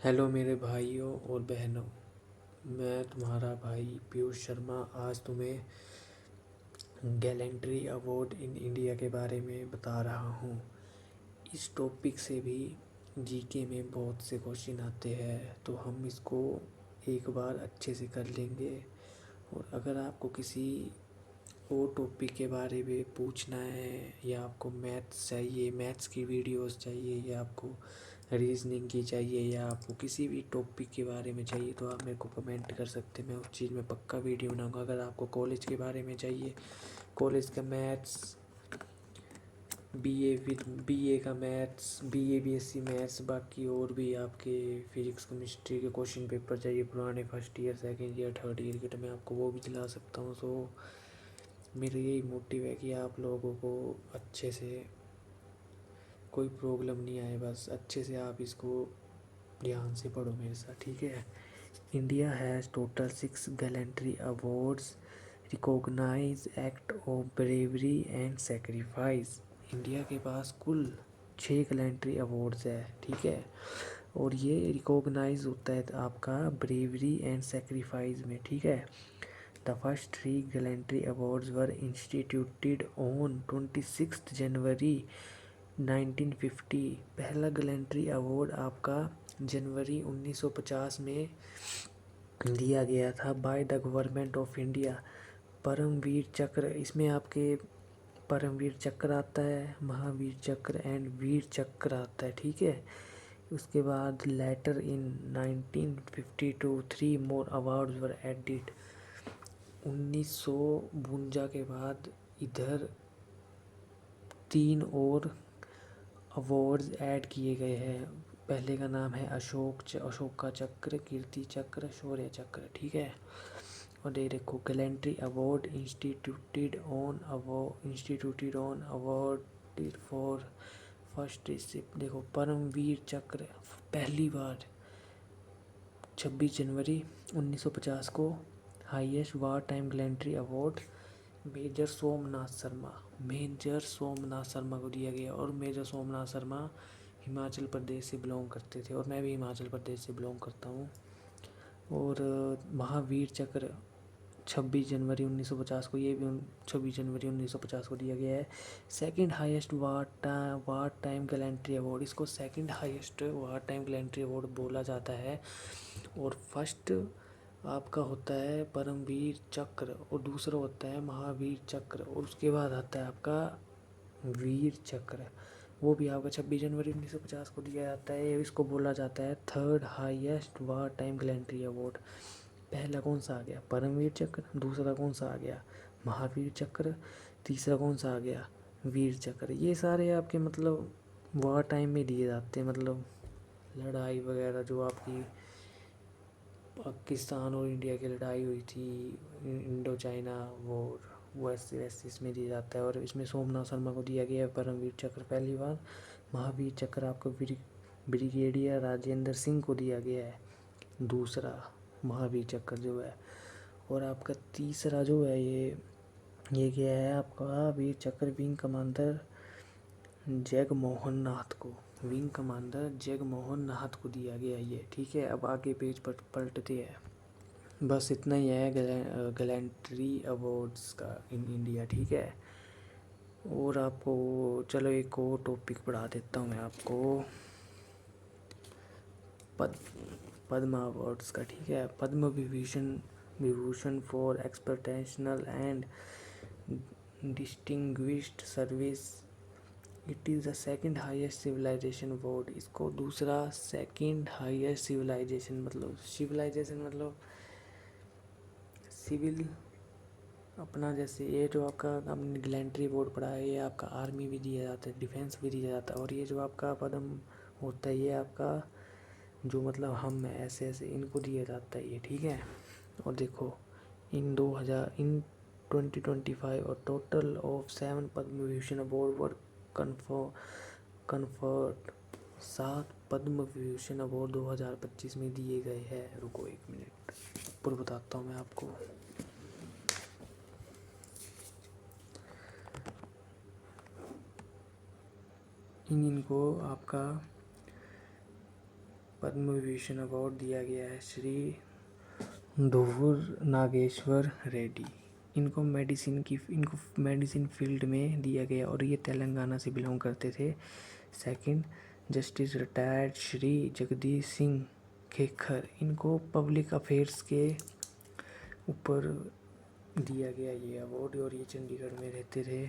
Hello मेरे भाइयों और बहनों। मैं तुम्हारा भाई पीयूष शर्मा आज तुम्हें गैलेंट्री अवार्ड इन इंडिया के बारे में बता रहा हूँ। इस टॉपिक से भी जीके में बहुत से क्वेश्चन आते हैं, तो हम इसको एक बार अच्छे से कर लेंगे। और अगर आपको किसी और टॉपिक के बारे में पूछना है, या आपको मैथ्स चाहिए, मैथ्स की वीडियोस चाहिए, या आपको रीजनिंग की चाहिए, या आपको किसी भी टॉपिक के बारे में चाहिए, तो आप मेरे को कमेंट कर सकते हैं। मैं उस चीज़ में पक्का वीडियो बनाऊंगा। अगर आपको कॉलेज के बारे में चाहिए, कॉलेज का मैथ्स, बीए का मैथ्स, बीए बीएससी मैथ्स, बाकी और भी आपके फिजिक्स केमिस्ट्री के क्वेश्चन पेपर चाहिए पुराने first year second year third year के, तो मैं आपको वो भी दिला सकता हूँ। सो मेरा यही मोटिव है कि आप लोगों को अच्छे से कोई प्रॉब्लम नहीं आए, बस अच्छे से आप इसको ध्यान से पढ़ो मेरे साथ, ठीक है। India has total 6 gallantry awards recognize act of bravery and sacrifice. India के पास कुल 6 गैलेंट्री अवार्ड्स है, ठीक है। और ये रिकॉग्नाइज होता है आपका ब्रेवरी एंड सेक्रीफाइस में, ठीक है। The first 3 gallantry awards were instituted on 26 जनवरी 1950। पहला गैलेंट्री अवार्ड आपका जनवरी 1950 में दिया गया था by the government of India. Paramvir Chakra, इसमें आपके परमवीर चक्र आता है, महावीर चक्र एंड वीर चक्र आता है, ठीक है। उसके बाद later in 1952 3 more awards were added. 1952 के बाद इधर 3 और अवार्ड्स ऐड किए गए हैं। पहले का नाम है अशोक का चक्र, कीर्ति चक्र, शौर्य चक्र, ठीक है। और ये देखो gallantry award instituted on award for first receipt. देखो परमवीर चक्र पहली बार 26 जनवरी 1950 को highest war time gallantry award major Somnath Sharma को दिया गया। और मेजर सोमनाथ शर्मा हिमाचल प्रदेश से बिलोंग करते थे, और मैं भी हिमाचल प्रदेश से बिलोंग करता हूँ। और महावीर चक्र 26 जनवरी 1950 को, ये भी 26 जनवरी 1950 को दिया गया है। Second highest war time gallantry award, इसको second highest war time gallantry award बोला जाता है। और फर्स्ट आपका होता है परमवीर चक्र, और दूसरा होता है महावीर चक्र, और उसके बाद आता है आपका वीर चक्र। वो भी आपका 26 जनवरी 1950 को दिया जाता है। इसको बोला जाता है third highest war time gallantry award. पहला कौन सा आ गया? परमवीर चक्र। दूसरा कौन सा आ गया? महावीर चक्र। तीसरा कौन सा आ गया? वीर चक्र। ये सारे आपके मतलब वार टाइम में दिए जाते हैं, मतलब लड़ाई वगैरह जो आपकी पाकिस्तान और इंडिया की लड़ाई हुई थी, इंडो चाइना वॉर, वैसे वैसे इसमें दिया जाता है। और इसमें सोमनाथ शर्मा को दिया गया है परमवीर चक्र पहली बार। महावीर चक्र आपको ब्रिगेडियर राजेंद्र सिंह को दिया गया है, दूसरा महावीर चक्र जो है। और आपका तीसरा जो है ये क्या है आपका वीर चक्र विंग कमांडर जगमोहन नाथ को दिया गया ये, ठीक है। अब आगे पेज पर पलटते हैं। बस इतना ही है गैलेंट्री अवार्ड्स का इन इंडिया, ठीक है। और आपको चलो एक और टॉपिक पढ़ा देता हूँ मैं आपको पद्म अवार्ड्स का, ठीक है। Padma Vibhushan for exceptional and distinguished service, it is the second highest civilisation award. इसको दूसरा सेकंड हाईएस्ट सिविलाइजेशन मतलब सिविल अपना, जैसे ये जो आपका आपने गैलेंट्री अवार्ड पढ़ा है, ये आपका आर्मी भी दिया जाता है, डिफेंस भी दिया जाता है। और ये जो आपका पद्म होता है, ये आपका जो मतलब हम ऐसे ऐसे इनको दिया जाता है ये, ठीक है। और देखो इन 2025 और total of 7 Padma Vibhushan award were conferred. 7 Padma Vibhushan award 2025 में दिए गए हैं। रुको एक मिनट, ऊपर बताता हूँ मैं आपको। इनको आपका पद्म विभूषण अवार्ड दिया गया है श्री धुवुर नागेश्वर रेड्डी। इनको मेडिसिन फील्ड में दिया गया और ये तेलंगाना से बिलोंग करते थे। Second, justice retired Shri Jagdish Singh Khekhar, इनको पब्लिक अफेयर्स के ऊपर दिया गया ये अवार्ड और ये चंडीगढ़ में रहते थे।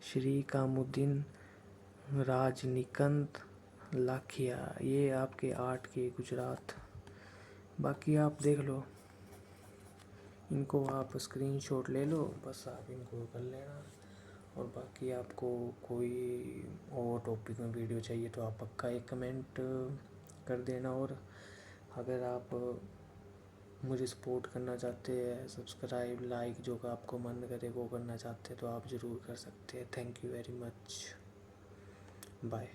श्री कामुद्दीन राजनिकंत लाखिया, ये आपके आर्ट के गुजरात। बाकी आप देख लो, इनको आप स्क्रीनशॉट ले लो, बस आप इनको कर लेना। और बाकी आपको कोई और टॉपिक में वीडियो चाहिए तो आप पक्का एक कमेंट कर देना। और अगर आप मुझे सपोर्ट करना चाहते हैं, सब्सक्राइब लाइक जो आपको मन करे वो करना चाहते हैं तो आप ज़रूर कर सकते हैं। Thank you very much, bye.